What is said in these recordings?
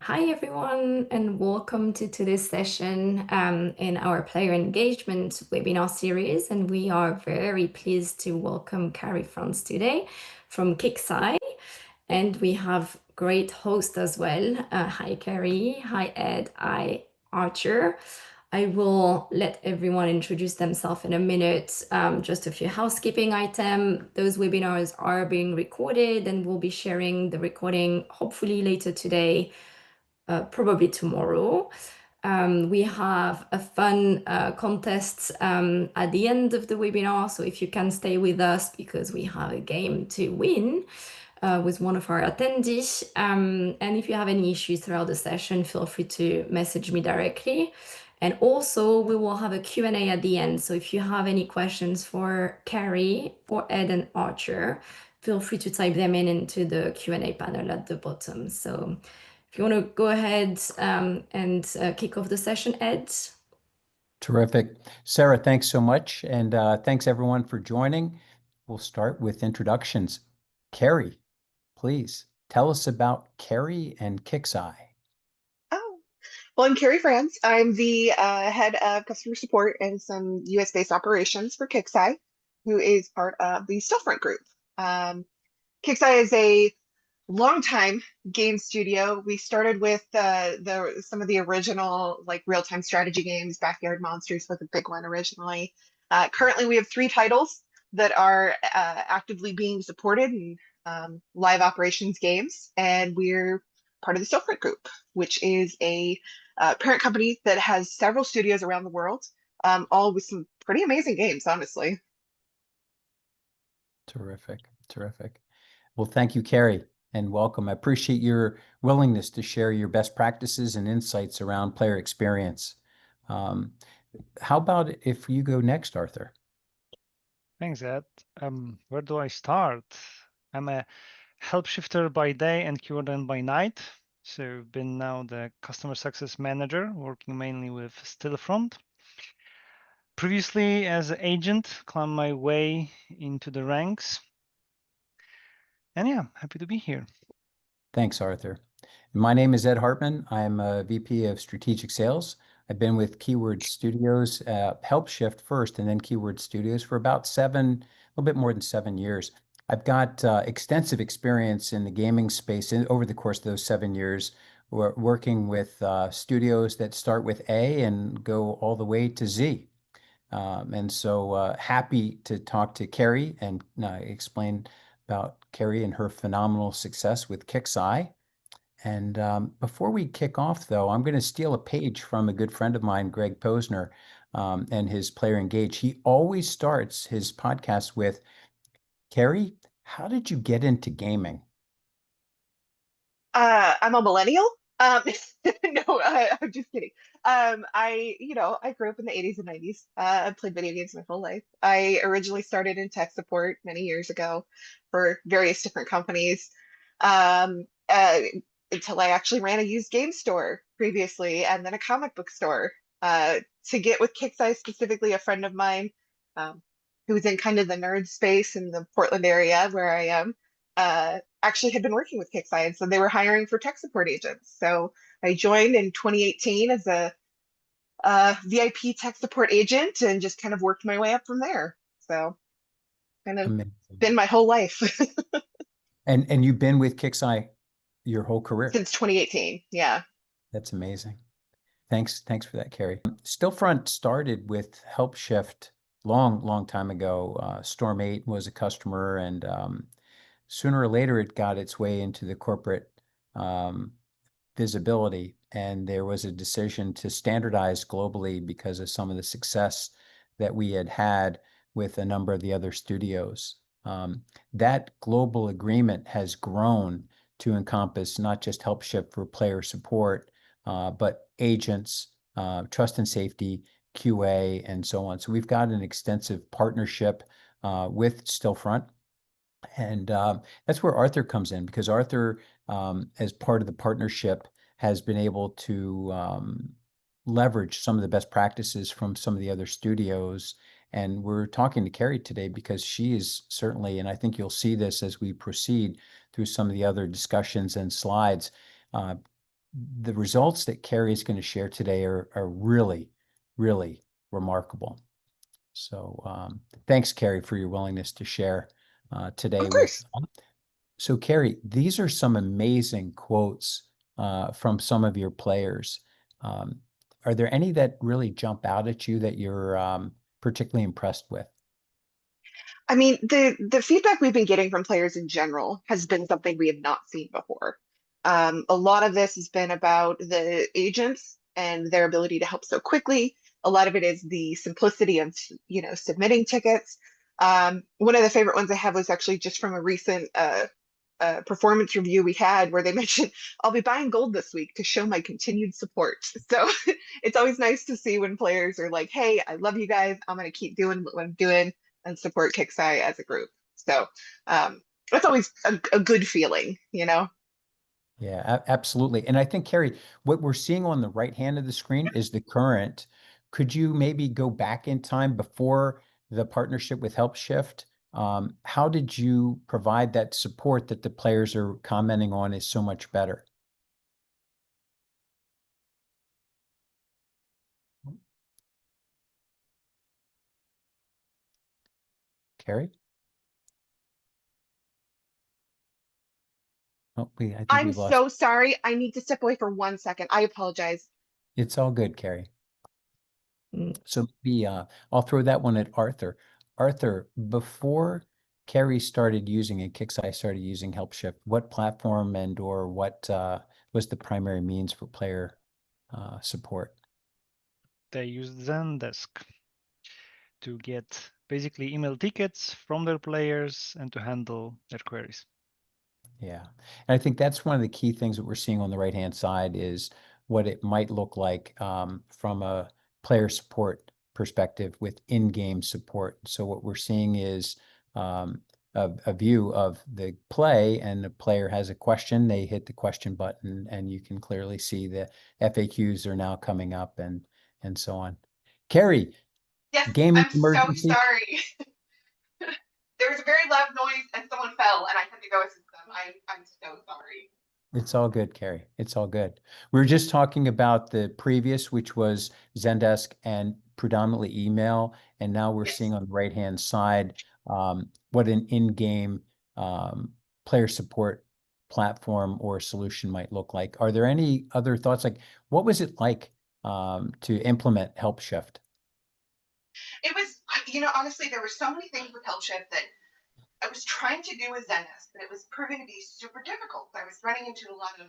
Hi everyone, and welcome to today's session in our player engagement webinar series. And we are very pleased to welcome Kerrie France today from KIXEYE. And we have great host as well. Hi Kerrie, hi Ed, hi Archer. I will let everyone introduce themselves in a minute. Just a few housekeeping items. Those webinars are being recorded and we'll be sharing the recording hopefully later today, probably tomorrow. We have a fun contest at the end of the webinar. So if you can stay with us because we have a game to win with one of our attendees. And if you have any issues throughout the session, feel free to message me directly. And also we will have a Q&A at the end. So if you have any questions for Kerrie or Ed and Archer, feel free to type them into the Q&A panel at the bottom. So if you want to go ahead and kick off the session, Ed. Terrific. Sarah, thanks so much. And thanks everyone for joining. We'll start with introductions. Kerrie, please tell us about Kerrie and KIXEYE. Oh, well, I'm Kerrie France. I'm the head of customer support and some US-based operations for KIXEYE, who is part of the Stillfront Group. KIXEYE is a longtime game studio. We started with some of the original like real-time strategy games. Backyard Monsters was a big one originally. Currently, we have 3 titles that are actively being supported in live operations games, and we're part of the Stillfront Group, which is a parent company that has several studios around the world, all with some pretty amazing games, honestly. Terrific, terrific. Well, thank you, Kerrie, and welcome. I appreciate your willingness to share your best practices and insights around player experience. How about if you go next, Arthur? Thanks, Ed. Where do I start? I'm a Helpshifter by day and QRN by night. So been now the customer success manager, working mainly with Stillfront. Previously as an agent, climbed my way into the ranks. And yeah, happy to be here. Thanks, Arthur. My name is Ed Hartman. I'm a VP of Strategic Sales. I've been with Keyword Studios, Helpshift first, and then Keyword Studios for about a little bit more than 7 years. I've got extensive experience in the gaming space over the course of those 7 years, working with studios that start with A and go all the way to Z. And so happy to talk to Kerrie and explain about Kerrie and her phenomenal success with KIXEYE. And before we kick off, though, I'm going to steal a page from a good friend of mine, Greg Posner, and his Player Engage. He always starts his podcast with, Kerrie, how did you get into gaming? I'm a millennial. No, I'm just kidding. I grew up in the 80s and 90s. I played video games my whole life. I originally started in tech support many years ago for various different companies, um, uh, until I actually ran a used game store previously, and then a comic book store. To get with KIXEYE specifically, a friend of mine, um, who's in kind of the nerd space in the Portland area where I am, actually had been working with KIXEYE, and so they were hiring for tech support agents. So I joined in 2018 as a VIP tech support agent and just kind of worked my way up from there. So kind of Amazing. been my whole life And you've been with KIXEYE your whole career. since 2018. Yeah. That's amazing. Thanks for that, Kerrie. Stillfront started with Helpshift long time ago. Storm 8 was a customer, and sooner or later it got its way into the corporate visibility, and there was a decision to standardize globally because of some of the success that we had had with a number of the other studios. That global agreement has grown to encompass not just Helpshift for player support, but agents, trust and safety, QA, and so on. So we've got an extensive partnership with Stillfront. And that's where Arthur comes in, because Arthur, as part of the partnership, has been able to leverage some of the best practices from some of the other studios. And we're talking to Kerrie today because she is certainly, and I think you'll see this as we proceed through some of the other discussions and slides, the results that Kerrie is going to share today are really, really remarkable. So thanks, Kerrie, for your willingness to share today Of with course. us. So Kerrie, these are some amazing quotes from some of your players. Are there any that really jump out at you that you're particularly impressed with? I mean, the feedback we've been getting from players in general has been something we have not seen before. A lot of this has been about the agents and their ability to help so quickly. A lot of it is the simplicity of, submitting tickets. One of the favorite ones I have was actually just from a recent performance review we had where they mentioned, I'll be buying gold this week to show my continued support. So it's always nice to see when players are like, hey, I love you guys. I'm going to keep doing what I'm doing and support KIXEYE as a group. So that's always a good feeling, Yeah, absolutely. And I think, Kerrie, what we're seeing on the right hand of the screen is the current. Could you maybe go back in time before the partnership with Helpshift? How did you provide that support that the players are commenting on is so much better? Kerrie? Oh, I think I'm we've lost. so sorry. I need to step away for 1 second. I apologize. It's all good, Kerrie. Mm. So maybe I'll throw that one at Arthur. Arthur, before Kerrie started using it, KIXEYE started using Helpshift, what platform and or what was the primary means for player support? They use Zendesk to get basically email tickets from their players and to handle their queries. Yeah. And I think that's one of the key things that we're seeing on the right-hand side is what it might look like from a player support perspective with in-game support. So what we're seeing is a view of the play, and the player has a question, they hit the question button, and you can clearly see the FAQs are now coming up and so on. Kerrie, Yes, gaming I'm so emergency? sorry. There was a very loud noise and someone fell and I had to go assist them. I'm so sorry. It's all good, Kerrie. It's all good. We were just talking about the previous, which was Zendesk and predominantly email, and now we're seeing Yes. on the right-hand side what an in-game player support platform or solution might look like. Are there any other thoughts? Like, what was it like to implement Helpshift? It was, honestly, there were so many things with Helpshift that I was trying to do with Zendesk, but it was proving to be super difficult. I was running into a lot of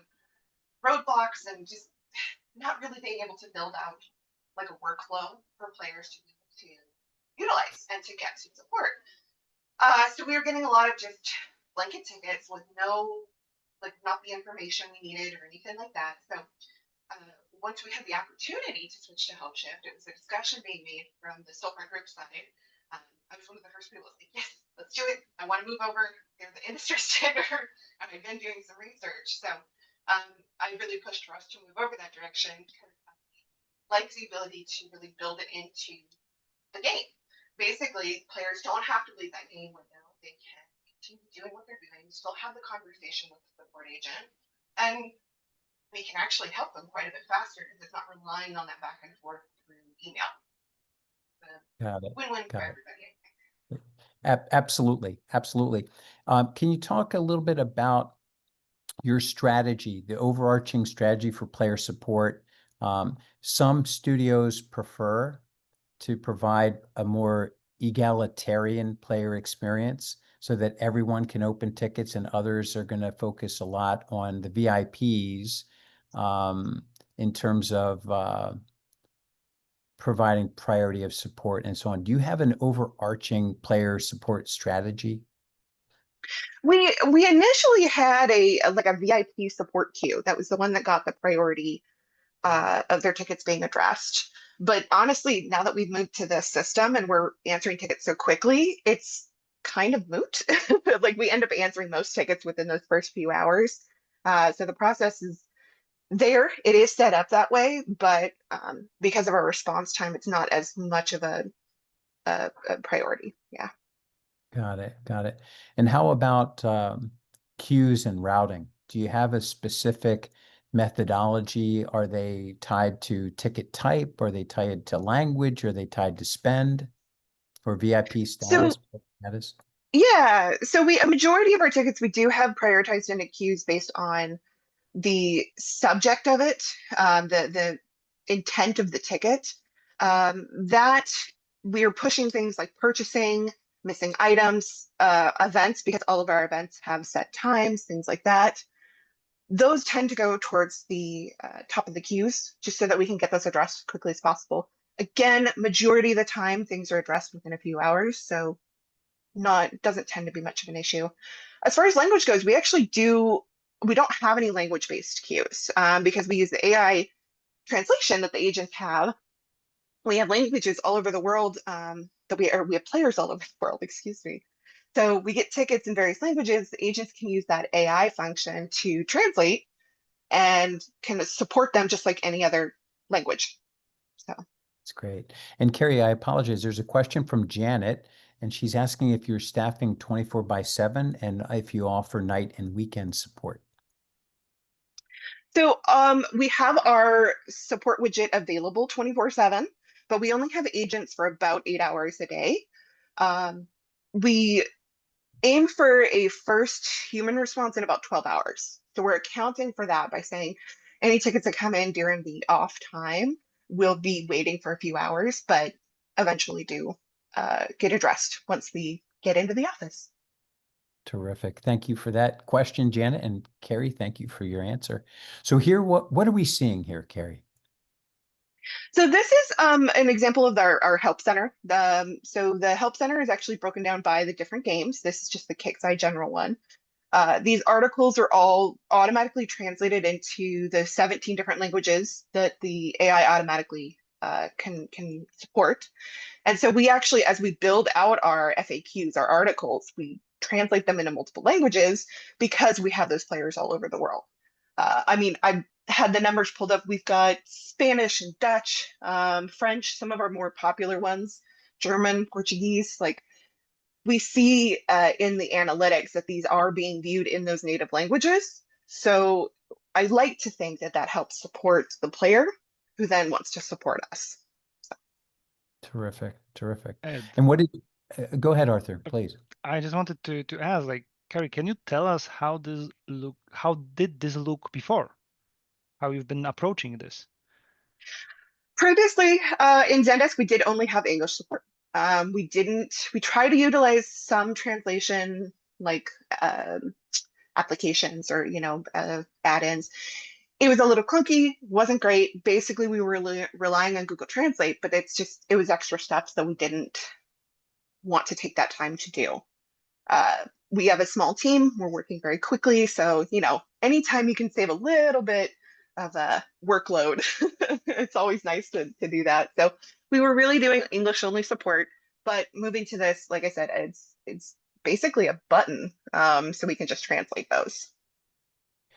roadblocks and just not really being able to build out like a workflow for players to be able to utilize and to get to support. So we were getting a lot of just blanket tickets with not the information we needed or anything like that. So once we had the opportunity to switch to Helpshift, it was a discussion being made from the Stillfront Group side. I was one of the first people to say, yes, let's do it. I want to move over. They're the industry standard. And I've been doing some research. So I really pushed for us to move over that direction because I like the ability to really build it into the game. Basically, players don't have to leave that game window. They can continue doing what they're doing, still have the conversation with the support agent, and we can actually help them quite a bit faster because it's not relying on that back and forth through email. Got it. Win-win for Got it. everybody. Absolutely. Absolutely. Can you talk a little bit about your strategy, the overarching strategy for player support? Some studios prefer to provide a more egalitarian player experience so that everyone can open tickets, and others are going to focus a lot on the VIPs in terms of providing priority of support and so on. Do you have an overarching player support strategy? We initially had a VIP support queue. That was the one that got the priority of their tickets being addressed. But honestly, now that we've moved to this system and we're answering tickets so quickly, it's kind of moot. Like we end up answering most tickets within those first few hours. So the process is there. It is set up that way, but because of our response time, it's not as much of a priority. Yeah. Got it. Got it. And how about queues and routing? Do you have a specific methodology? Are they tied to ticket type? Are they tied to language? Are they tied to spend or VIP So status? yeah, so a majority of our tickets we do have prioritized into queues based on the subject of it, the intent of the ticket. That we're pushing things like purchasing, missing items, events, because all of our events have set times, things like that. Those tend to go towards the top of the queues, just so that we can get those addressed as quickly as possible. Again, majority of the time, things are addressed within a few hours, so not doesn't tend to be much of an issue. As far as language goes, we don't have any language-based queues because we use the AI translation that the agents have. We have languages all over the world we have players all over the world, excuse me. So we get tickets in various languages. The agents can use that AI function to translate and can support them just like any other language. So That's great. And Kerrie, I apologize. There's a question from Janet, and she's asking if you're staffing 24/7 and if you offer night and weekend support. So we have our support widget available 24/7, but we only have agents for about 8 hours a day. We aim for a first human response in about 12 hours. So we're accounting for that by saying any tickets that come in during the off time will be waiting for a few hours, but eventually do get addressed once we get into the office. Terrific. Thank you for that question, Janet. And Kerrie, thank you for your answer. So here, what are we seeing here, Kerrie? So this is an example of our help center. So the help center is actually broken down by the different games. This is just the KIXEYE general one. These articles are all automatically translated into the 17 different languages that the AI automatically can support. And so we actually, as we build out our FAQs, our articles, we translate them into multiple languages because we have those players all over the world. I mean, I had the numbers pulled up. We've got Spanish and Dutch, French, some of our more popular ones, German, Portuguese. Like we see in the analytics that these are being viewed in those native languages. So I like to think that that helps support the player who then wants to support us. Terrific, terrific. Ed, And what did, go ahead, Arthur, please. I just wanted to ask, like, Kerrie, can you tell us how did this look before? How you've been approaching this? Previously, in Zendesk, we did only have English support. We try to utilize some translation like applications or, add-ins. It was a little clunky, wasn't great. Basically, we were relying on Google Translate, but it was extra steps that we didn't want to take that time to do. We have a small team. We're working very quickly. So, anytime you can save a little bit of a workload, it's always nice to do that. So we were really doing English only support, but moving to this, like I said, it's basically a button. So we can just translate those.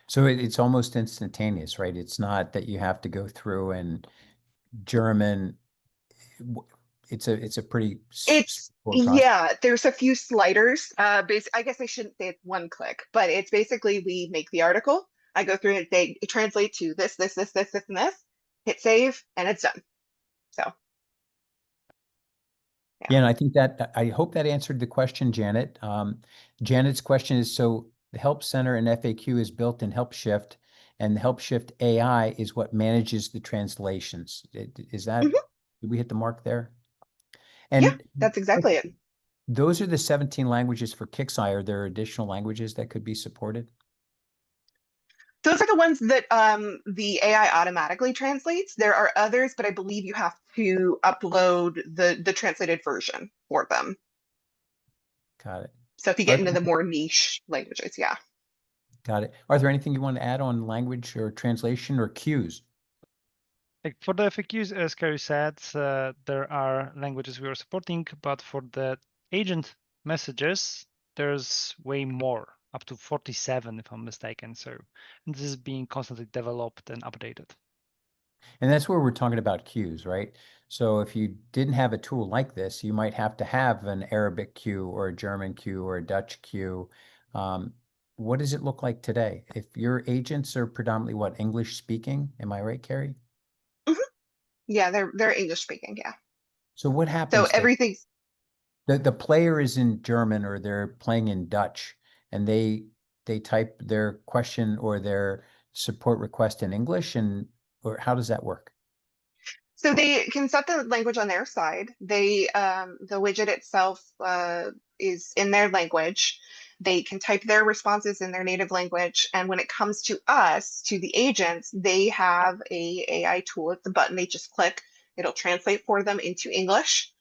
So it's almost instantaneous, right? It's not that you have to go through and German. It's a pretty straightforward process. Yeah, there's a few sliders. I guess I shouldn't say it's one click, but it's basically we make the article. I go through and say translate to this, this, this, this, this, and this. Hit save, and it's done. So Yeah, and I think I hope that answered the question, Janet. Janet's question is, so the Help Center and FAQ is built in Helpshift, and the Helpshift AI is what manages the translations. Is that, Mhm. did we hit the mark there? Yeah, And that's exactly it. those are the 17 languages for KIXEYE. Are there additional languages that could be supported? Those are the ones that the AI automatically translates. There are others, but I believe you have to upload the translated version for them. Got it. So if you get into the more niche languages, yeah. Got it. Are there anything you want to add on language or translation or cues? Like for the FAQs, as Kerrie said, there are languages we are supporting, but for the agent messages, there's way more, up to 47 if I'm mistaken. So this is being constantly developed and updated. And that's where we're talking about cues, right? So if you didn't have a tool like this, you might have to have an Arabic queue or a German queue or a Dutch queue. what does it look like today? If your agents are predominantly what, English speaking? Am I right, Kerrie? Mhm. Yeah, they're English speaking, yeah. So what So happens to everything's the player is in German or they're playing in Dutch and they type their question or their support request in English and or how does that work? So they can set the language on their side. The widget itself is in their language. They can type their responses in their native language. And when it comes to us, to the agents, they have a AI tool. It's a button they just click. It'll translate for them into English.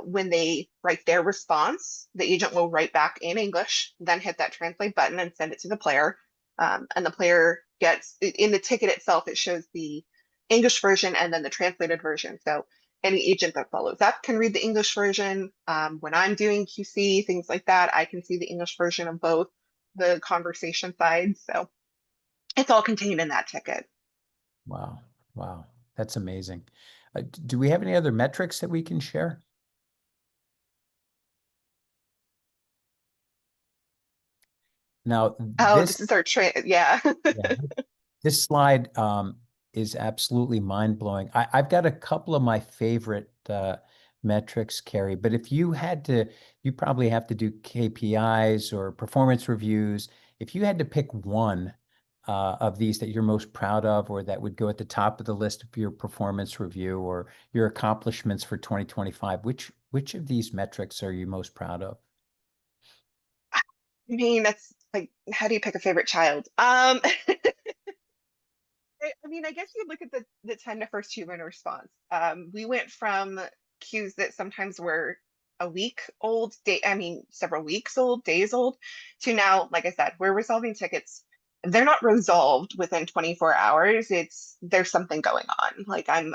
When they write their response, the agent will write back in English, then hit that translate button and send it to the player. And the player gets, in the ticket itself, it shows the English version and then the translated version. So any agent that follows up can read the English version. When I'm doing QC, things like that, I can see the English version of both the conversation sides. So it's all contained in that ticket. Wow. Wow. That's amazing. Do we have any other metrics that we can share? Now, Oh, this this is our train. Yeah. yeah, this slide is absolutely mind-blowing. I've got a couple of my favorite metrics, Kerrie, but if you had to, you probably have to do KPIs or performance reviews. If you had to pick one of these that you're most proud of or that would go at the top of the list of your performance review or your accomplishments for 2025, which of these metrics are you most proud of? I mean, that's like, how do you pick a favorite child? I mean, I guess you look at the time to first human response. We went from queues that sometimes were a week old, I mean, several weeks old, days old, to now, like I said, we're resolving tickets. They're not resolved within 24 hours. It's there's something going on. Like I'm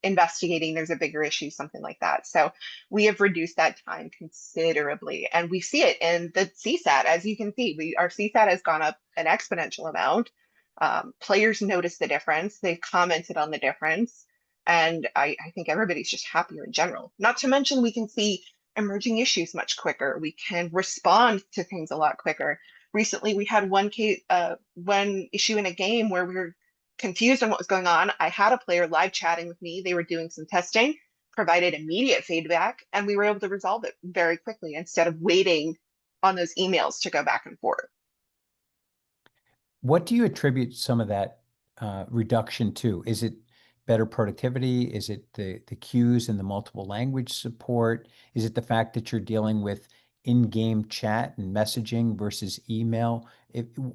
investigating, there's a bigger issue, something like that. So we have reduced that time considerably. And we see it in the CSAT. As you can see, our CSAT has gone up an exponential amount. Players notice the difference. They've commented on the difference. And I think everybody's just happier in general. Not to mention, we can see emerging issues much quicker. We can respond to things a lot quicker. Recently, we had one issue in a game where we were confused on what was going on. I had a player live chatting with me. They were doing some testing, provided immediate feedback, and we were able to resolve it very quickly instead of waiting on those emails to go back and forth. What do you attribute some of that reduction to? Is it better productivity? Is it the cues and the multiple language support? Is it the fact that you're dealing with in-game chat and messaging versus email?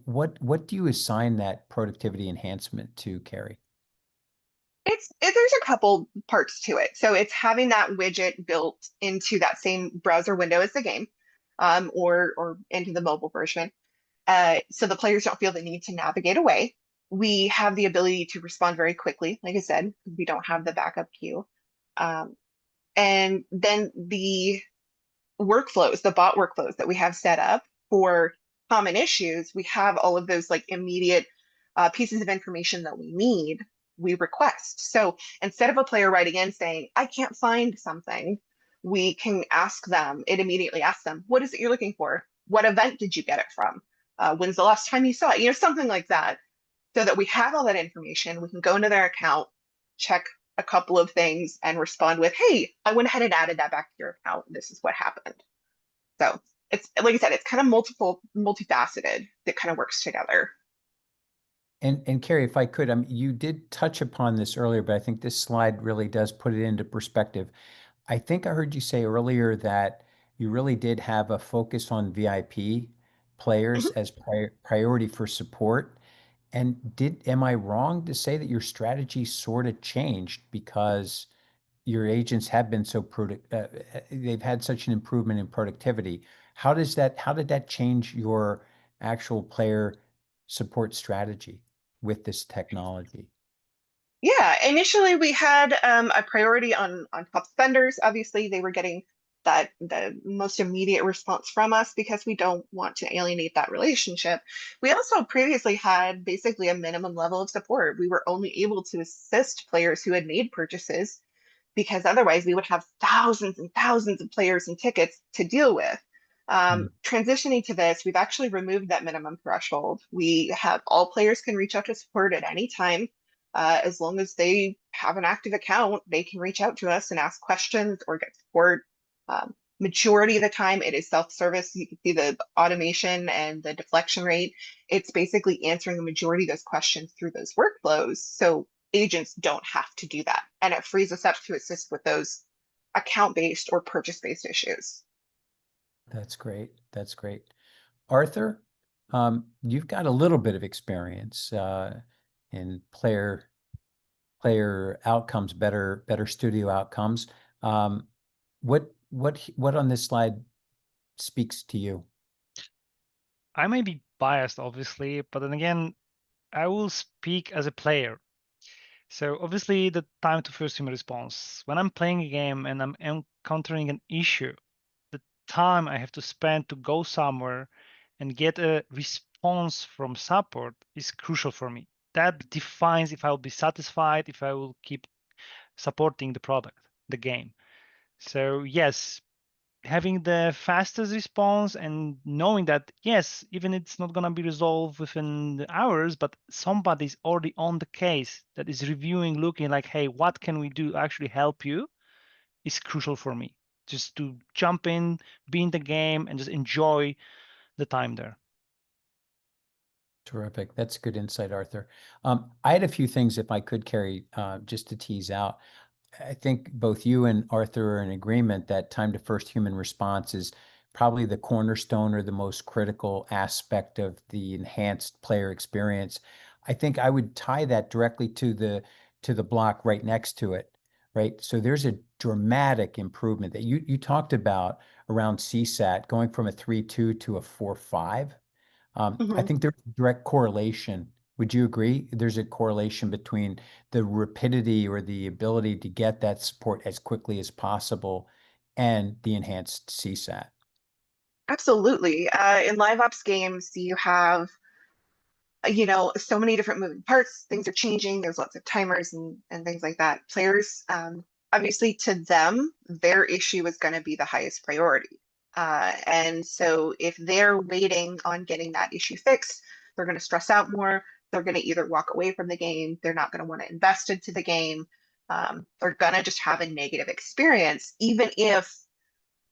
What do you assign that productivity enhancement to, Kerrie? There's a couple parts to it. So it's having that widget built into that same browser window as the game, or into the mobile version. So the players don't feel the need to navigate away. We have the ability to respond very quickly. Like I said, we don't have the backup queue. Um, and then the workflows, the bot workflows that we have set up for common issues, we have all of those like immediate pieces of information that we need, we request. So instead of a player writing in saying, I can't find something, we can ask them, it immediately asks them, what is it you're looking for? What event did you get it from? When's the last time you saw it? Something like that. So that we have all that information, we can go into their account, check a couple of things and respond with, hey, I went ahead and added that back to your account. This is what happened. So it's like I said, it's kind of multifaceted that kind of works together. And Kerrie, if I could, you did touch upon this earlier, but I think this slide really does put it into perspective. I think I heard you say earlier that you really did have a focus on VIP players Mhm. as priority for support. And am I wrong to say that your strategy sort of changed because your agents have been so product, they've had such an improvement in productivity? How did that change your actual player support strategy with this technology? Yeah, initially we had a priority on top spenders. Obviously, they were getting the most immediate response from us because we don't want to alienate that relationship. We also previously had basically a minimum level of support. We were only able to assist players who had made purchases because otherwise we would have thousands and thousands of players and tickets to deal with. Transitioning to this, we've actually removed that minimum threshold. We have all players can reach out to support at any time. As long as they have an active account, they can reach out to us and ask questions or get support. Majority of the time, it is self-service. You can see the automation and the deflection rate. It's basically answering the majority of those questions through those workflows. So agents don't have to do that. And it frees us up to assist with those account-based or purchase-based issues. That's great. That's great. Arthur, you've got a little bit of experience in player outcomes, better studio outcomes. What on this slide speaks to you? I may be biased, obviously, but then again, I will speak as a player. So obviously, the time to first human response. When I'm playing a game and I'm encountering an issue, the time I have to spend to go somewhere and get a response from support is crucial for me. That defines if I will be satisfied, if I will keep supporting the product, the game. So yes, having the fastest response and knowing that, yes, even it's not going to be resolved within the hours, but somebody's already on the case that is reviewing, looking like, hey, what can we do to actually help you, is crucial for me. Just to jump in, be in the game, and just enjoy the time there. Terrific. That's good insight, Arthur. I had a few things, if I could, Kerrie, just to tease out. I think both you and Arthur are in agreement that time to first human response is probably the cornerstone or the most critical aspect of the enhanced player experience. I think I would tie that directly to the block right next to it, right? So there's a dramatic improvement that you talked about around CSAT going from a 3.2 to a 4.5. I think there's a direct correlation. Would you agree? There's a correlation between the rapidity or the ability to get that support as quickly as possible and the enhanced CSAT. Absolutely. In live ops games, you have, so many different moving parts. Things are changing. There's lots of timers and things like that. Players, obviously, to them, their issue is going to be the highest priority. And so if they're waiting on getting that issue fixed, they're going to stress out more. They're going to either walk away from the game. They're not going to want to invest into the game. They're going to just have a negative experience, even if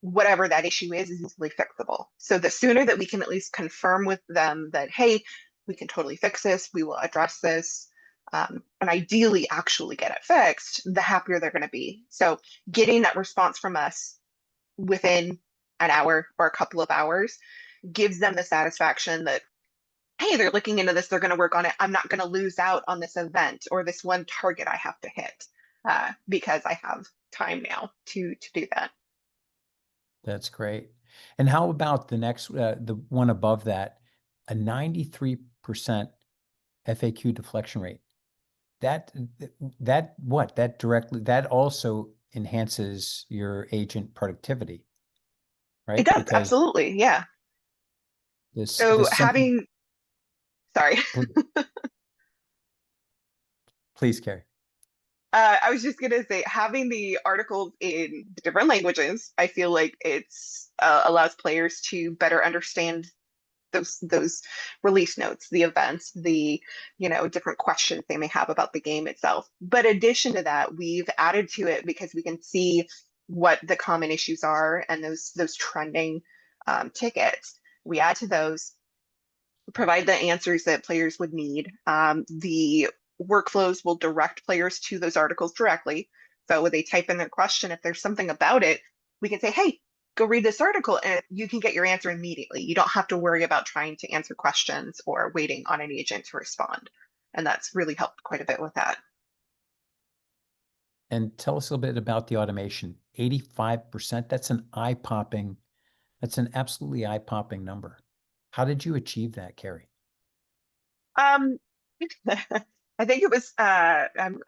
whatever that issue is easily fixable. So the sooner that we can at least confirm with them that, hey, we can totally fix this, we will address this, and ideally actually get it fixed, the happier they're going to be. So getting that response from us within an hour or a couple of hours gives them the satisfaction that, hey, they're looking into this, they're going to work on it. I'm not going to lose out on this event or this one target I have to hit because I have time now to do that. That's great. And how about the next, the one above that, a 93% FAQ deflection rate? That also enhances your agent productivity, right? It does, Because absolutely, yeah. So simple, sorry. Please, Kerrie. I was just gonna say, having the articles in different languages, I feel like it's allows players to better understand those release notes, the events, the different questions they may have about the game itself. But in addition to that, we've added to it because we can see what the common issues are and those trending tickets. We add to those, provide the answers that players would need. The workflows will direct players to those articles directly. So when they type in their question, if there's something about it, we can say, hey, go read this article and you can get your answer immediately. You don't have to worry about trying to answer questions or waiting on an agent to respond. And that's really helped quite a bit with that. And tell us a little bit about the automation. 85%, that's an absolutely eye-popping number. How did you achieve that, Kerrie? I think it was I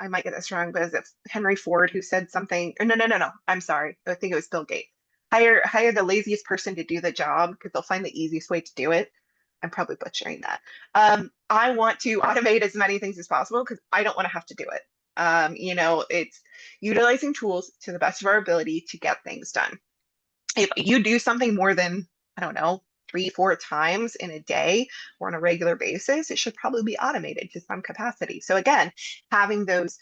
might get this wrong, but it's Henry Ford who said something. No. I'm sorry. I think it was Bill Gates. Hire the laziest person to do the job because they'll find the easiest way to do it. I'm probably butchering that. I want to automate as many things as possible because I don't want to have to do it. It's utilizing tools to the best of our ability to get things done. If you do something more than I don't know, 3, 4 times in a day or on a regular basis, it should probably be automated to some capacity. So again, having those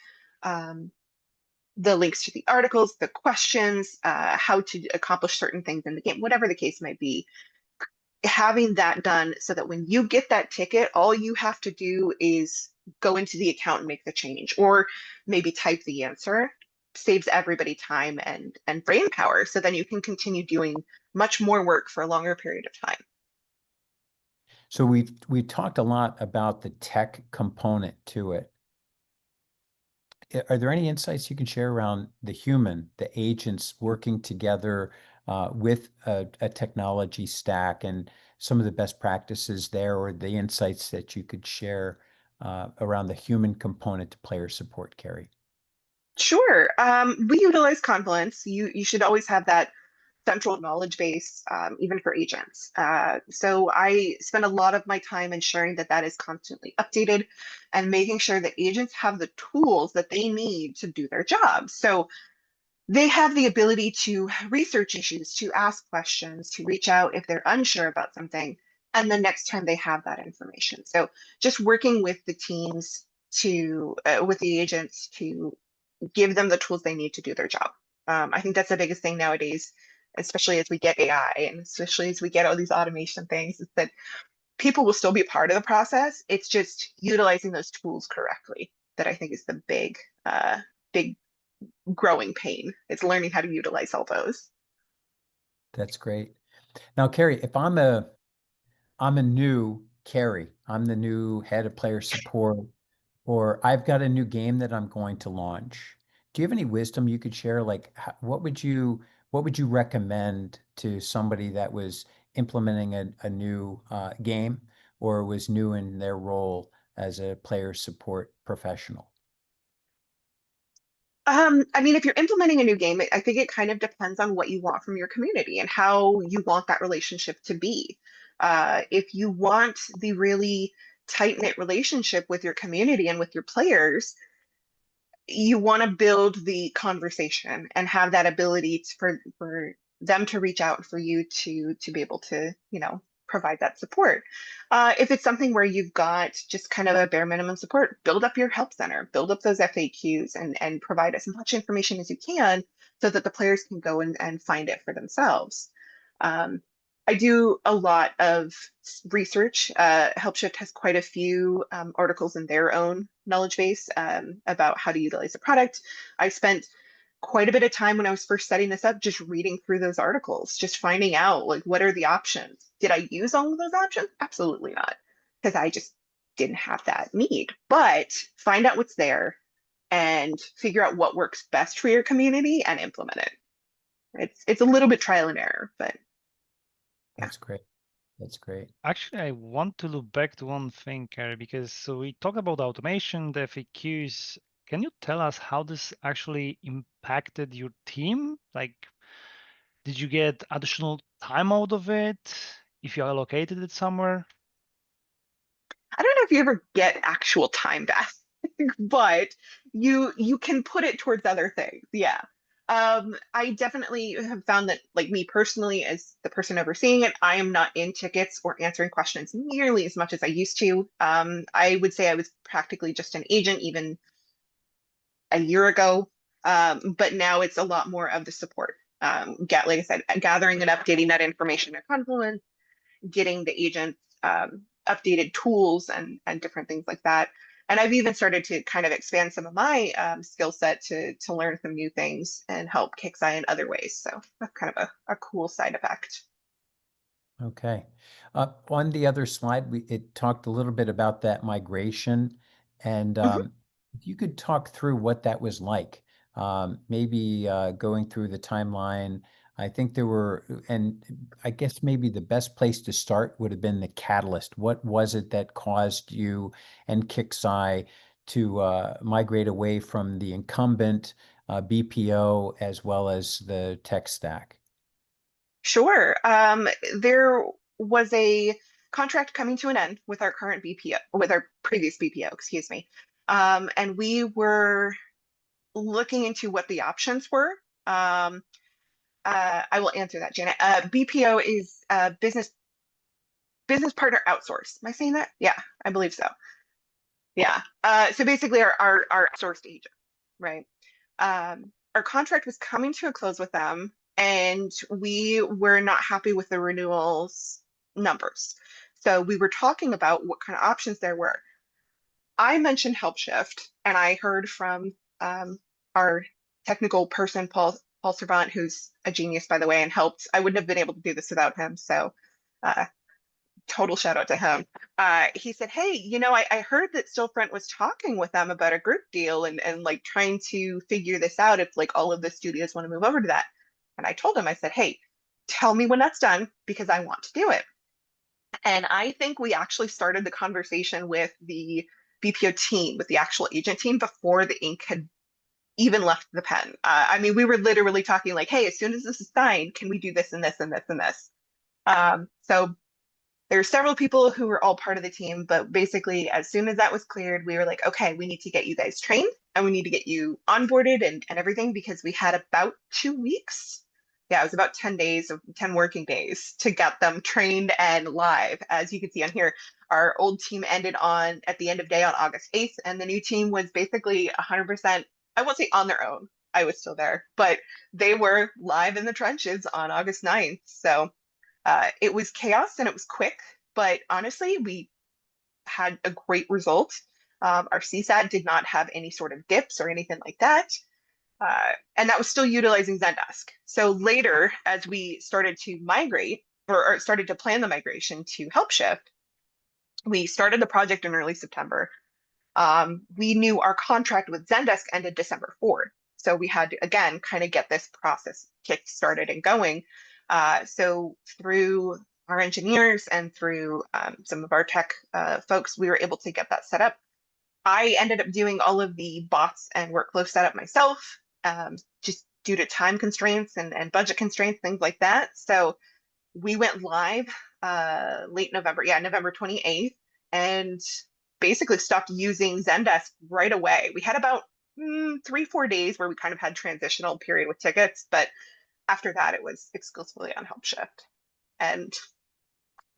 the links to the articles, the questions, how to accomplish certain things in the game, whatever the case might be, having that done so that when you get that ticket, all you have to do is go into the account and make the change, or maybe type the answer, saves everybody time and brain power. So then you can continue doing much more work for a longer period of time. So we've talked a lot about the tech component to it. Are there any insights you can share around the human, the agents working together with a technology stack and some of the best practices there, or the insights that you could share around the human component to player support, Kerrie? Sure. We utilize Confluence. You should always have that central knowledge base, even for agents. So I spend a lot of my time ensuring that that is constantly updated and making sure that agents have the tools that they need to do their job. So they have the ability to research issues, to ask questions, to reach out if they're unsure about something, and the next time they have that information. So just working with the teams with the agents to give them the tools they need to do their job. I think that's the biggest thing nowadays, especially as we get AI and especially as we get all these automation things, is that people will still be a part of the process. It's just utilizing those tools correctly that I think is the big growing pain. It's learning how to utilize all those. That's great. Now, Kerrie, if I'm a new Kerrie, I'm the new head of player support, or I've got a new game that I'm going to launch. Do you have any wisdom you could share? Like, what would you recommend to somebody that was implementing a new game or was new in their role as a player support professional? I mean, if you're implementing a new game, I think it kind of depends on what you want from your community and how you want that relationship to be. If you want the really tight-knit relationship with your community and with your players, you want to build the conversation and have that ability for them to reach out for you to be able to, provide that support. If it's something where you've got just kind of a bare minimum support, build up your help center, build up those FAQs and provide as much information as you can so that the players can go and find it for themselves. Um, I do a lot of research. Helpshift has quite a few articles in their own knowledge base about how to utilize the product. I spent quite a bit of time when I was first setting this up just reading through those articles, just finding out like what are the options. Did I use all of those options? Absolutely not, because I just didn't have that need. But find out what's there and figure out what works best for your community and implement it. It's a little bit trial and error, but yeah. That's great. That's great. Actually, I want to look back to one thing, Kerrie, because so we talk about automation, the FAQs. Can you tell us how this actually impacted your team? Like, did you get additional time out of it if you allocated it somewhere? I don't know if you ever get actual time back, but you can put it towards other things. Yeah. I definitely have found that, like me personally, as the person overseeing it, I am not in tickets or answering questions nearly as much as I used to. I would say I was practically just an agent even a year ago, but now it's a lot more of the support. Like I said, gathering and updating that information at Confluence, getting the agents updated tools and different things like that. And I've even started to kind of expand some of my skill set to learn some new things and help KIXEYE in other ways. So that's kind of a cool side effect. Okay. On the other slide, it talked a little bit about that migration, and Mhm. if you could talk through what that was like, maybe going through the timeline. I think there were, and I guess maybe the best place to start would have been the catalyst. What was it that caused you and KIXEYE to migrate away from the incumbent BPO as well as the tech stack? Sure. There was a contract coming to an end with our current BPO, with our previous BPO, excuse me. And we were looking into what the options were. Um, I will answer that, Janet. BPO is business partner outsource. Am I saying that? Yeah, I believe so. Yeah. So basically our outsourced agent, right? Our contract was coming to a close with them, and we were not happy with the renewals numbers. So we were talking about what kind of options there were. I mentioned Helpshift, and I heard from our technical person, Paul Servant, who's a genius, by the way, and helped. I wouldn't have been able to do this without him. So uh, total shout out to him. He said, "Hey, I heard that Stillfront was talking with them about a group deal and like trying to figure this out if like all of the studios want to move over to that." And I told him, I said, "Hey, tell me when that's done because I want to do it." And I think we actually started the conversation with the BPO team, with the actual agent team, before the ink had even left the pen. I mean, we were literally talking like, "Hey, as soon as this is signed, can we do this and this and this and this?" So there's several people who were all part of the team, but basically, as soon as that was cleared, we were like, okay, we need to get you guys trained and we need to get you onboarded and everything because we had about 2 weeks. Yeah, it was about 10 days of 10 working days to get them trained and live. As you can see on here, our old team ended on at the end of day on August 8th, and the new team was basically 100%, I won't say on their own. I was still there, but they were live in the trenches on August 9th. So it was chaos and it was quick, but honestly, we had a great result. Our CSAT did not have any sort of dips or anything like that. And that was still utilizing Zendesk. So later, as we started to migrate or started to plan the migration to Helpshift, we started the project in early September. We knew our contract with Zendesk ended December 4th. So we had to, again, kind of get this process kick started and going. So through our engineers and through some of our tech folks, we were able to get that set up. I ended up doing all of the bots and workflow setup myself, just due to time constraints and budget constraints, things like that. So we went live late November, November 28th, and basically stopped using Zendesk right away. We had about 3-4 days where we kind of had transitional period with tickets, but after that, it was exclusively on Helpshift. And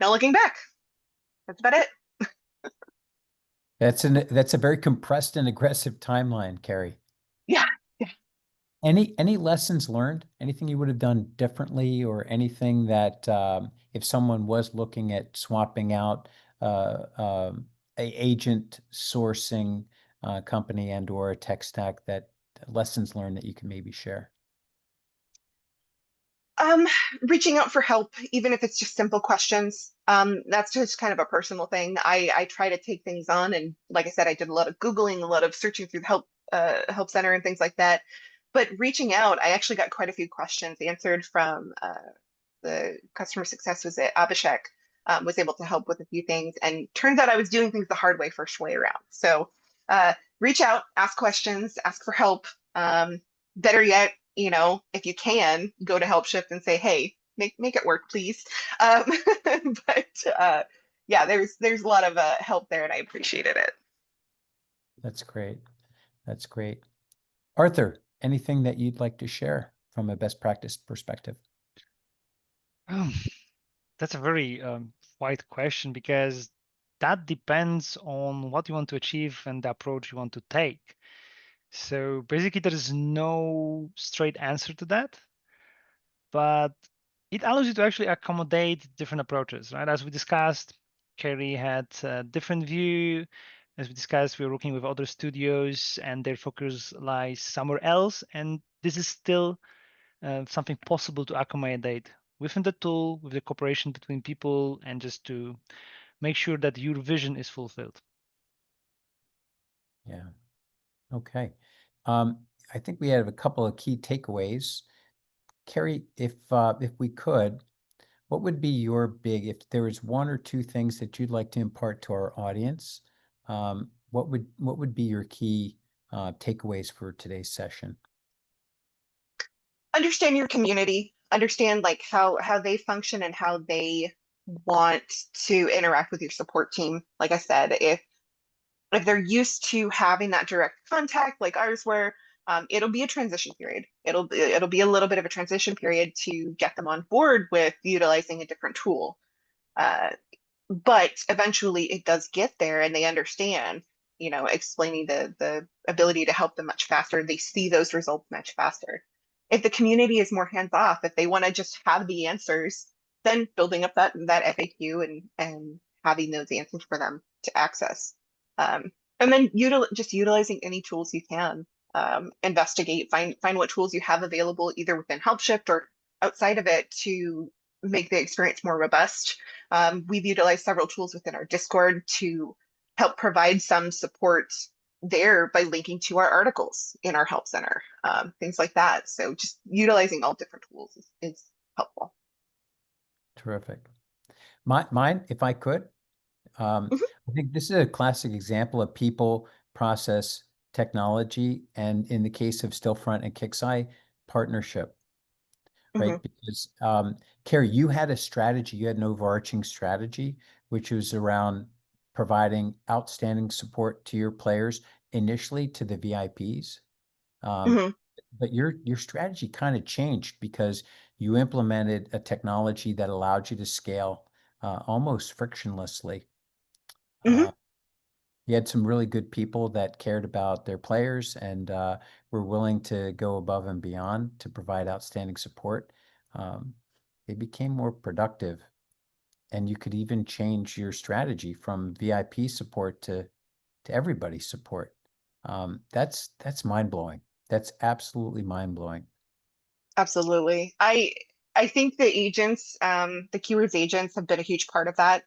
no looking back. That's about it. That's a very compressed and aggressive timeline, Kerrie. Yeah. Yeah. Any lessons learned? Anything you would have done differently, or anything that if someone was looking at swapping out a agent sourcing company and or a tech stack, that lessons learned that you can maybe share? Reaching out for help, even if it's just simple questions. That's just kind of a personal thing. I try to take things on, and like I said, I did a lot of Googling, a lot of searching through the help center and things like that. But reaching out, I actually got quite a few questions answered from the customer success was it Abhishek, was able to help with a few things, and turns out I was doing things the hard way first way around. So reach out, ask questions, ask for help. Better yet, if you can, go to Helpshift and say, "Hey, make it work, please." But yeah, there's a lot of help there, and I appreciated it. That's great. That's great. Arthur, anything that you'd like to share from a best practice perspective? That's a very wide question, because that depends on what you want to achieve and the approach you want to take. So basically, there is no straight answer to that, but it allows you to actually accommodate different approaches, right? As we discussed, Kerrie had a different view. As we discussed, we're working with other studios and their focus lies somewhere else. And this is still something possible to accommodate within the tool, with the cooperation between people, and just to make sure that your vision is fulfilled. Yeah. Okay. I think we have a couple of key takeaways. Kerrie, if we could, what would be your if there was one or two things that you'd like to impart to our audience, what would be your key takeaways for today's session? Understand your community, understand like how they function and how they want to interact with your support team. Like I said, if they're used to having that direct contact like ours were, it'll be a transition period. It'll be a little bit of a transition period to get them on board with utilizing a different tool. Uh, but eventually it does get there and they understand, explaining the ability to help them much faster. They see those results much faster. If the community is more hands off, if they want to just have the answers, then building up that FAQ and having those answers for them to access. And then just utilizing any tools you can. Investigate, find what tools you have available either within Helpshift or outside of it to make the experience more robust. We've utilized several tools within our Discord to help provide some support there by linking to our articles in our help center, things like that. So just utilizing all different tools is helpful. Terrific. Mine, if I could, I think this is a classic example of people, process, technology, and in the case of Stillfront and KIXEYE, partnership, right? Because Kerrie, you had a strategy, you had an overarching strategy, which was around providing outstanding support to your players, initially to the VIPs. But your strategy kind of changed because you implemented a technology that allowed you to scale almost frictionlessly. You had some really good people that cared about their players and were willing to go above and beyond to provide outstanding support. They became more productive, and you could even change your strategy from VIP support to everybody's support. That's mind-blowing. That's absolutely mind-blowing. Absolutely. I think the agents, the keywords agents have been a huge part of that.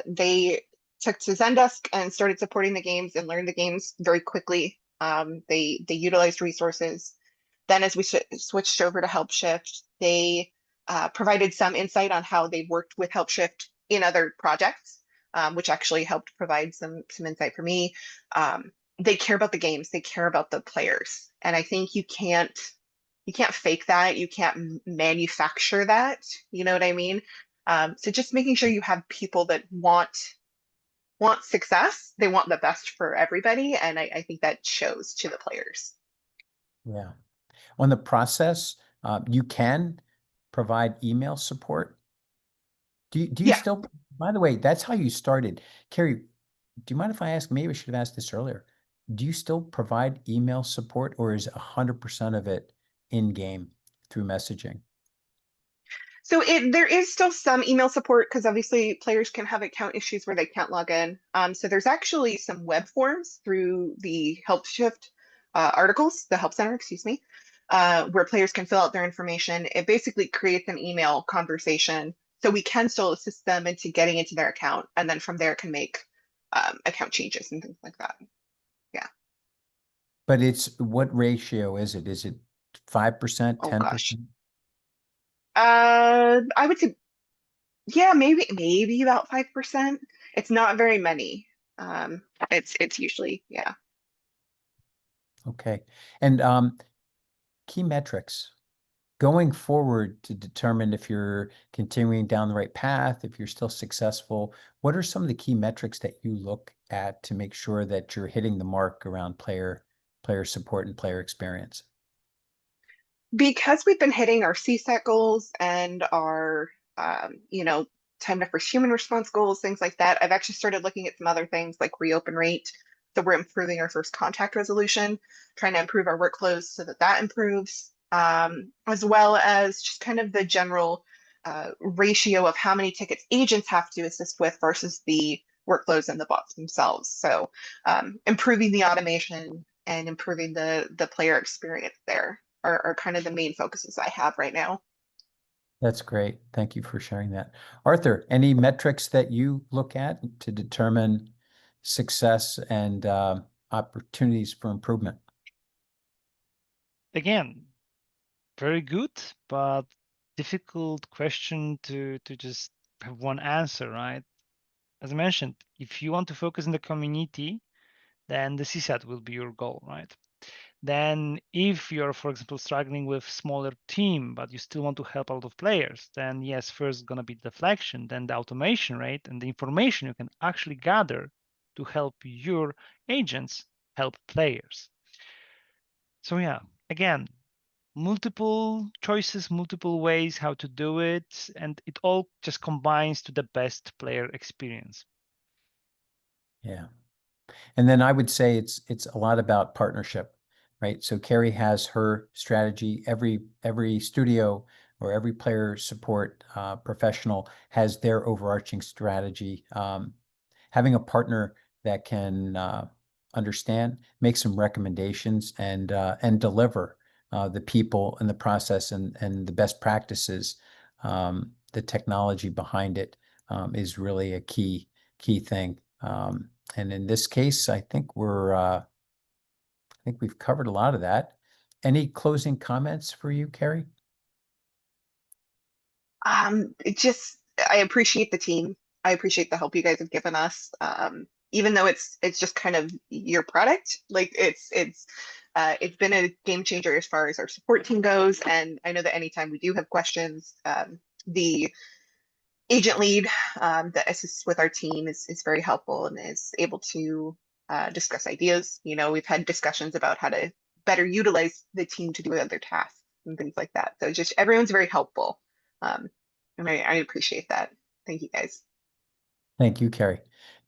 They took to Zendesk and started supporting the games and learned the games very quickly. They utilized resources. Then as we switched over to Helpshift, they provided some insight on how they worked with Helpshift in other projects, which actually helped provide some insight for me. They care about the games, they care about the players. And I think you can't fake that. You can't manufacture that. You know what I mean? So just making sure you have people that want success. They want the best for everybody. And I think that shows to the players. Yeah. On the process, you can provide email support. Do you Yeah. still, by the way, that's how you started. Kerrie, do you mind if I ask, maybe I should have asked this earlier. Do you still provide email support, or is 100% of it in-game through messaging? So there is still some email support because obviously players can have account issues where they can't log in. So there's actually some web forms through the Helpshift articles, the Help Center, excuse me, where players can fill out their information. It basically creates an email conversation, so we can still assist them into getting into their account, and then from there can make account changes and things like that. Yeah. But what ratio is it? Is it 5%, Oh 10%? gosh. I would say, yeah, maybe about 5%. It's not very many. It's usually, yeah. Okay. And key metrics going forward to determine if you're continuing down the right path, if you're still successful. What are some of the key metrics that you look at to make sure that you're hitting the mark around player support and player experience? Because we've been hitting our CSAT goals and our, time to first human response goals, things like that, I've actually started looking at some other things like reopen rate. So we're improving our first contact resolution, trying to improve our workflows so that improves, as well as just kind of the general ratio of how many tickets agents have to assist with versus the workflows and the bots themselves. So improving the automation and improving the player experience there are kind of the main focuses I have right now. That's great. Thank you for sharing that. Arthur, any metrics that you look at to determine success and opportunities for improvement? Again, very good, but difficult question to just have one answer, right? As I mentioned, if you want to focus on the community, then the CSAT will be your goal, right? Then if you're, for example, struggling with smaller team, but you still want to help a lot of players, then yes, first gonna be deflection, then the automation rate and the information you can actually gather to help your agents help players. So yeah, again, multiple choices, multiple ways how to do it, and it all just combines to the best player experience. Yeah. And then I would say it's a lot about partnership, right? So Kerrie has her strategy. Every studio or every player support professional has their overarching strategy. Having a partner that can understand, make some recommendations, and deliver the people and the process and the best practices, the technology behind it is really a key thing. And in this case, I think we've covered a lot of that. Any closing comments for you, Kerrie? I appreciate the team. I appreciate the help you guys have given us. Even though it's just kind of your product, like it's been a game changer as far as our support team goes. And I know that anytime we do have questions, the agent lead that assists with our team is very helpful and is able to discuss ideas. You know, we've had discussions about how to better utilize the team to do other tasks and things like that. So just everyone's very helpful. Um, and I appreciate that. Thank you guys. Thank you, Kerrie.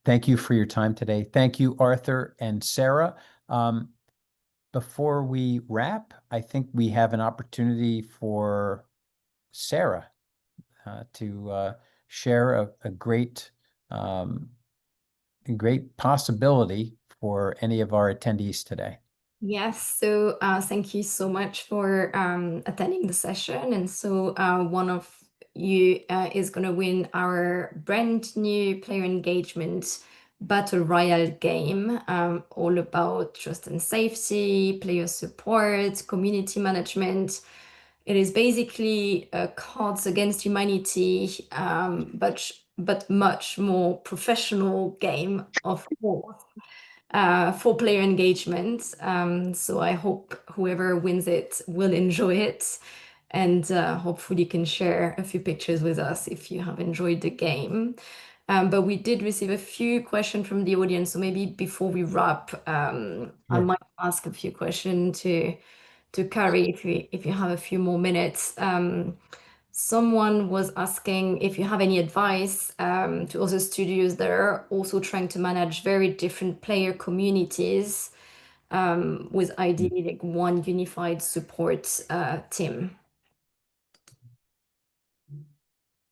Thank you for your time today. Thank you, Arthur and Sarah. Before we wrap, I think we have an opportunity for Sarah to share a great possibility for any of our attendees today. Yes, so thank you so much for attending the session. And so one of you is going to win our brand new player engagement battle royale game, all about trust and safety, player support, community management. It is basically Cards Against Humanity, but much more professional game, of course, for player engagement. So I hope whoever wins it will enjoy it, and hopefully can share a few pictures with us if you have enjoyed the game. But we did receive a few questions from the audience, so maybe before we wrap, I might ask a few questions to Kerrie if you have a few more minutes. Someone was asking if you have any advice to other studios that are also trying to manage very different player communities with ideally like one unified support team.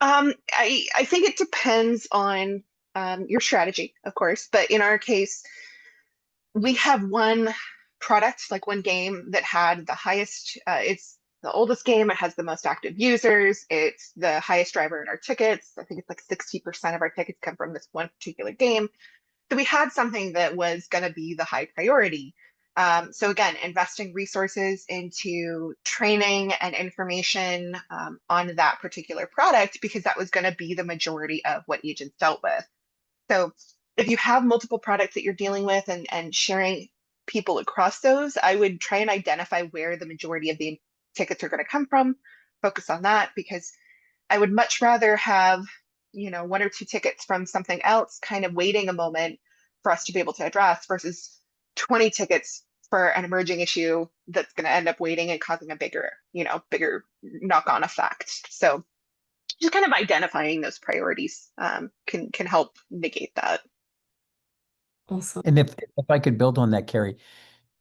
I think it depends on your strategy, of course, but in our case, we have one product, like one game that had the highest, it's the oldest game, it has the most active users, it's the highest driver in our tickets. I think it's like 60% of our tickets come from this one particular game. So we had something that was going to be the high priority. So again, investing resources into training and information on that particular product because that was going to be the majority of what agents dealt with. So if you have multiple products that you're dealing with and sharing people across those, I would try and identify where the majority of the tickets are going to come from, focus on that because I would much rather have, one or two tickets from something else kind of waiting a moment for us to be able to address versus 20 tickets for an emerging issue that's going to end up waiting and causing a bigger knock-on effect. So just kind of identifying those priorities can help negate that. Awesome. And if I could build on that, Kerrie,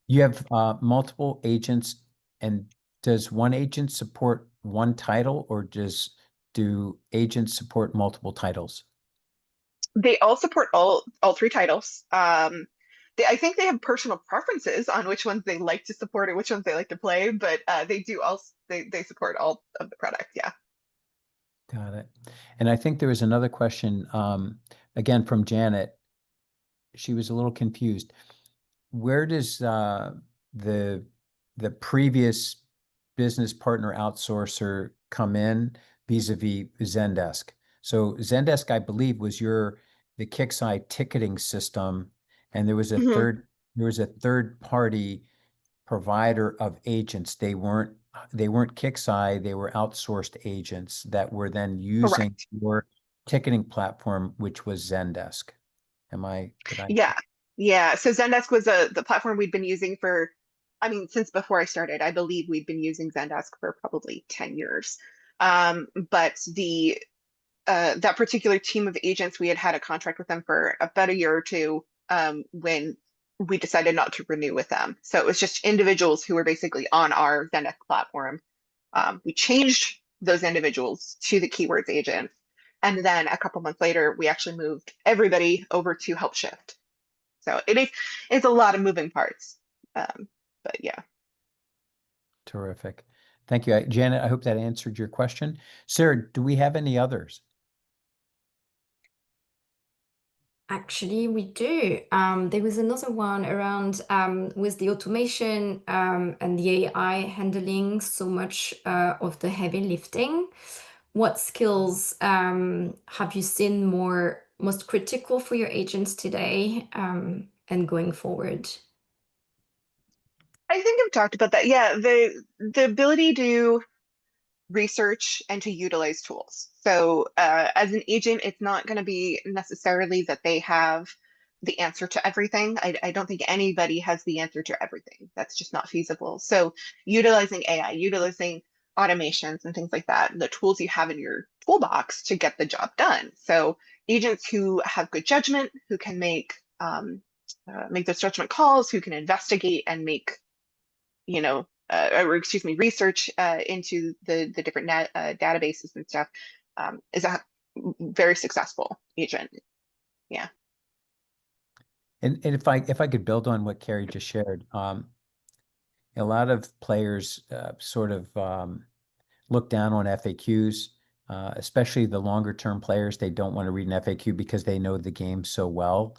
you have multiple agents, and does one agent support one title, or do agents support multiple titles? They all support all three titles. I think they have personal preferences on which ones they like to support or which ones they like to play, but they support all of the product. Yeah. Got it. And I think there was another question, again, from Janet. She was a little confused. Where does the previous business partner outsourcer come in vis-a-vis Zendesk? So Zendesk, I believe, was the KIXEYE ticketing system, and there was a third party provider of agents. They weren't KIXEYE, they were outsourced agents that were then using Correct. your ticketing platform, which was Zendesk. Did I? Yeah. Yeah. So Zendesk was the platform we'd been using for I mean, since before I started, I believe we've been using Zendesk for probably 10 years. But the that particular team of agents, we had had a contract with them for about a year or two when we decided not to renew with them. So it was just individuals who were basically on our Zendesk platform. We changed those individuals to the keywords agent. And then a couple months later, we actually moved everybody over to Helpshift. So it's a lot of moving parts. But yeah. Terrific. Thank you. Janet, I hope that answered your question. Sarah, do we have any others? Actually, we do. There was another one around with the automation and the AI handling so much of the heavy lifting. What skills have you seen most critical for your agents today and going forward? I think I've talked about that. Yeah, the ability to research and to utilize tools. So as an agent, it's not going to be necessarily that they have the answer to everything. I don't think anybody has the answer to everything. That's just not feasible. So utilizing AI, utilizing automations and things like that, the tools you have in your toolbox to get the job done. So agents who have good judgment, who can make those judgment calls, who can investigate and make or excuse me, research into the different databases and stuff is a very successful agent. Yeah. And if I could build on what Kerrie just shared, a lot of players sort of look down on FAQs, especially the longer term players. They don't want to read an FAQ because they know the game so well.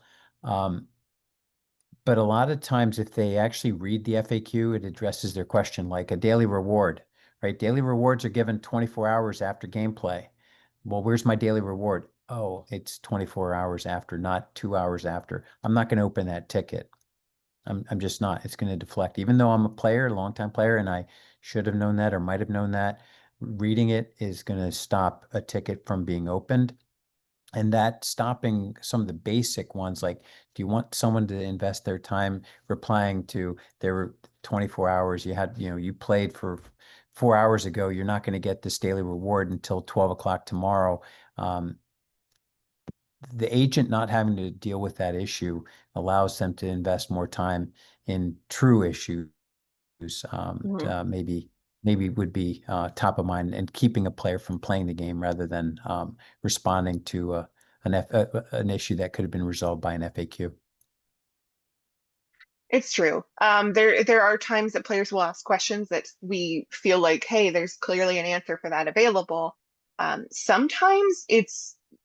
But a lot of times, if they actually read the FAQ, it addresses their question, like a daily reward, right? Daily rewards are given 24 hours after gameplay. Well, where's my daily reward? Oh, it's 24 hours after, not 2 hours after. I'm not going to open that ticket. I'm just not. It's going to deflect. Even though I'm a player, a longtime player, and I should have known that or might have known that, reading it is going to stop a ticket from being opened. And that stopping some of the basic ones, like, do you want someone to invest their time replying to their 24 hours? You played for 4 hours ago. You're not going to get this daily reward until 12 o'clock tomorrow. The agent not having to deal with that issue allows them to invest more time in true issues. Maybe would be top of mind and keeping a player from playing the game rather than responding to an issue that could have been resolved by an FAQ. It's true. There are times that players will ask questions that we feel like, hey, there's clearly an answer for that available. Sometimes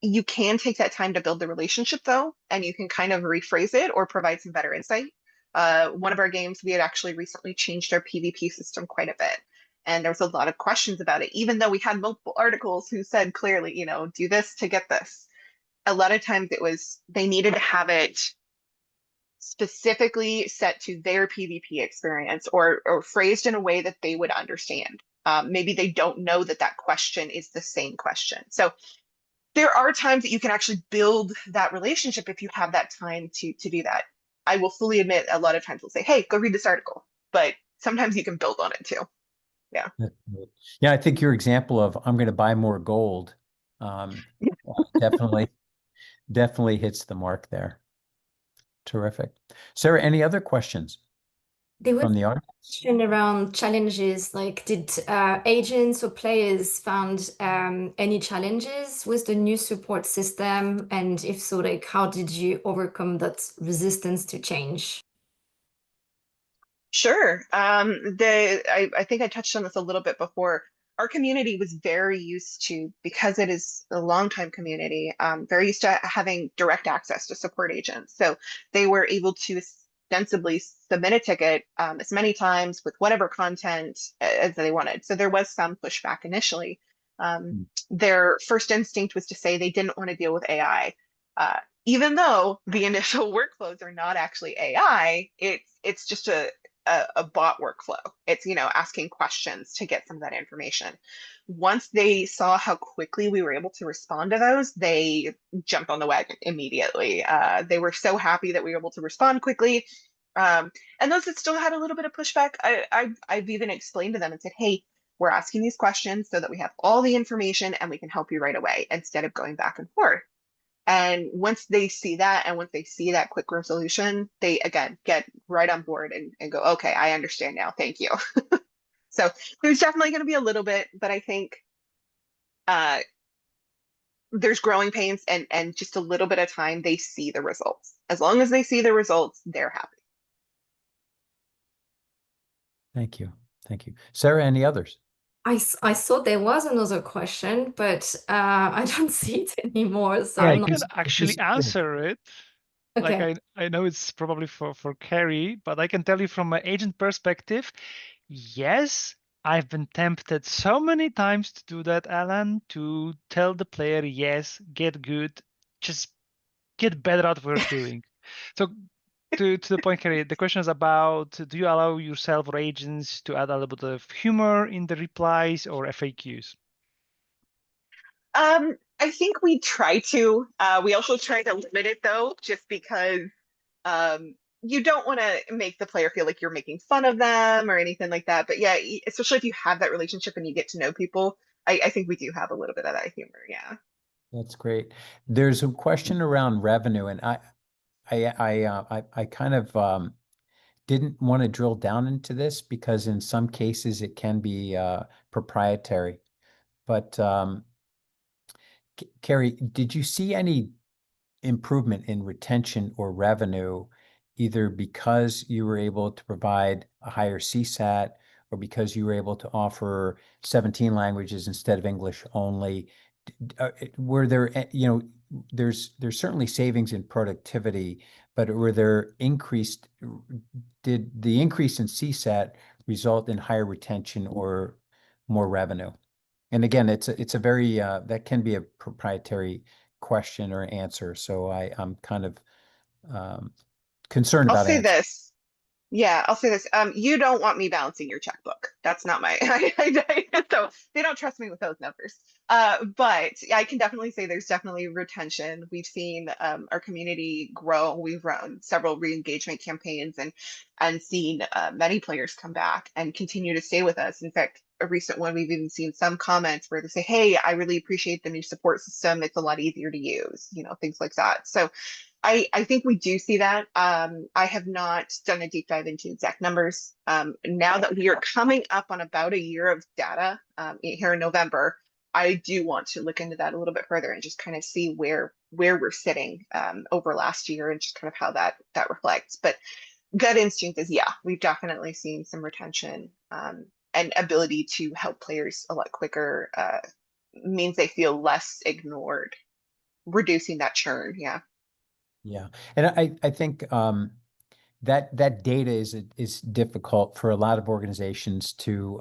you can take that time to build the relationship though, and you can kind of rephrase it or provide some better insight. One of our games, we had actually recently changed our PvP system quite a bit. And there was a lot of questions about it, even though we had multiple articles who said clearly, do this to get this. A lot of times they needed to have it specifically set to their PvP experience or phrased in a way that they would understand. Maybe they don't know that question is the same question. So there are times that you can actually build that relationship if you have that time to do that. I will fully admit a lot of times we'll say, hey, go read this article, but sometimes you can build on it too. Yeah. Yeah, I think your example of I'm going to buy more gold definitely hits the mark there. Terrific. Sarah, any other questions from the audience? Question around challenges, like did agents or players found any challenges with the new support system? And if so, like how did you overcome that resistance to change? Sure. I think I touched on this a little bit before. Our community was very used to, because it is a long-time community, very used to having direct access to support agents. So they were able to ostensibly submit a ticket as many times with whatever content as they wanted. So there was some pushback initially. Their first instinct was to say they didn't want to deal with AI. Even though the initial workflows are not actually AI, it's just a bot workflow. It's, asking questions to get some of that information. Once they saw how quickly we were able to respond to those, they jumped on the wagon immediately. They were so happy that we were able to respond quickly. And those that still had a little bit of pushback, I've even explained to them and said, hey, we're asking these questions so that we have all the information and we can help you right away instead of going back and forth. And once they see that, and once they see that quick resolution, they again get right on board and go, okay, I understand now. Thank you. So there's definitely going to be a little bit, but I think there's growing pains and just a little bit of time, they see the results. As long as they see the results, they're happy. Thank you. Thank you. Sarah, any others? I saw there was another question, but I don't see it anymore. So I I'm not can actually answer it. Like okay. I know it's probably for Kerrie, but I can tell you from an agent perspective, yes, I've been tempted so many times to do that, Alan, to tell the player, yes, get good, just get better at what we're doing. So to the point, Kerrie, the question is about, do you allow yourself or agents to add a little bit of humor in the replies or FAQs? I think we try to. We also try to limit it though, just because you don't want to make the player feel like you're making fun of them or anything like that. But yeah, especially if you have that relationship and you get to know people, I think we do have a little bit of that humor. Yeah. That's great. There's a question around revenue, and I kind of didn't want to drill down into this because in some cases it can be proprietary. But Kerrie, did you see any improvement in retention or revenue, either because you were able to provide a higher CSAT or because you were able to offer 17 languages instead of English only? Were there, there's certainly savings in productivity, but were there did the increase in CSAT result in higher retention or more revenue? And again, it's a very that can be a proprietary question or answer. So I'm kind of concerned I'll about say answering. this. Yeah, I'll say this. You don't want me balancing your checkbook. That's not my, so they don't trust me with those numbers. But I can definitely say there's definitely retention. We've seen our community grow. We've run several re-engagement campaigns and seen many players come back and continue to stay with us. In fact, a recent one, we've even seen some comments where they say, hey, I really appreciate the new support system. It's a lot easier to use, things like that. So I think we do see that. I have not done a deep dive into exact numbers. Now that we are coming up on about a year of data here in November, I do want to look into that a little bit further and just kind of see where we're sitting over last year and just kind of how that reflects. But gut instinct is, yeah, we've definitely seen some retention and ability to help players a lot quicker means they feel less ignored, reducing that churn. Yeah. Yeah, and I think that data is difficult for a lot of organizations to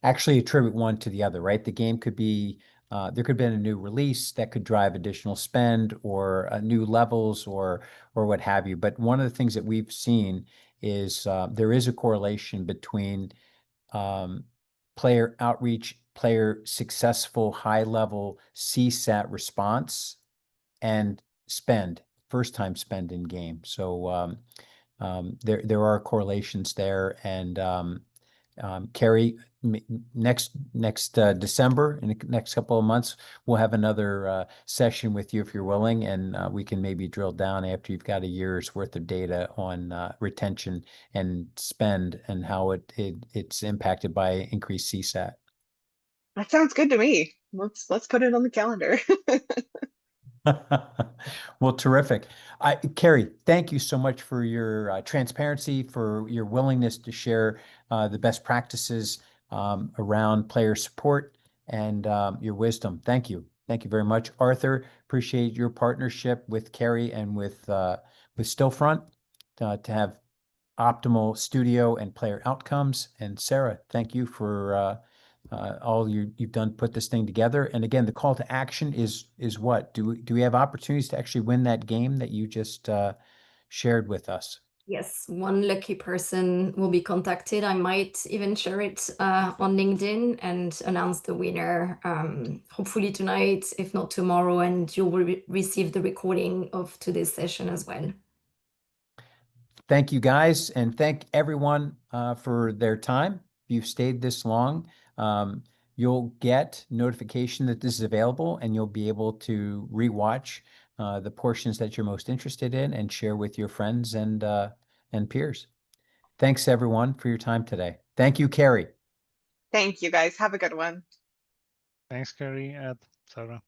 actually attribute one to the other, right? The game could be there could have been a new release that could drive additional spend or new levels or what have you. But one of the things that we've seen is there is a correlation between player outreach, player successful high level CSAT response, and spend, first time spend in game. So there are correlations there. And Kerrie, next December, in the next couple of months, we'll have another session with you if you're willing, and we can maybe drill down after you've got a year's worth of data on retention and spend and how it's impacted by increased CSAT. That sounds good to me. Let's put it on the calendar. Well, terrific. Kerrie, thank you so much for your transparency, for your willingness to share the best practices around player support and your wisdom. Thank you. Thank you very much. Arthur, appreciate your partnership with Kerrie and with Stillfront to have optimal studio and player outcomes. And Sarah, thank you for all you've done to put this thing together. And again, the call to action is what? Do we have opportunities to actually win that game that you just shared with us? Yes, one lucky person will be contacted. I might even share it on LinkedIn and announce the winner, hopefully tonight, if not tomorrow, and you'll receive the recording of today's session as well. Thank you guys, and thank everyone for their time. If you've stayed this long, you'll get notification that this is available, and you'll be able to rewatch the portions that you're most interested in and share with your friends and peers. Thanks everyone for your time today. Thank you, Kerrie. Thank you guys. Have a good one. Thanks, Kerrie, Ed, Sarah.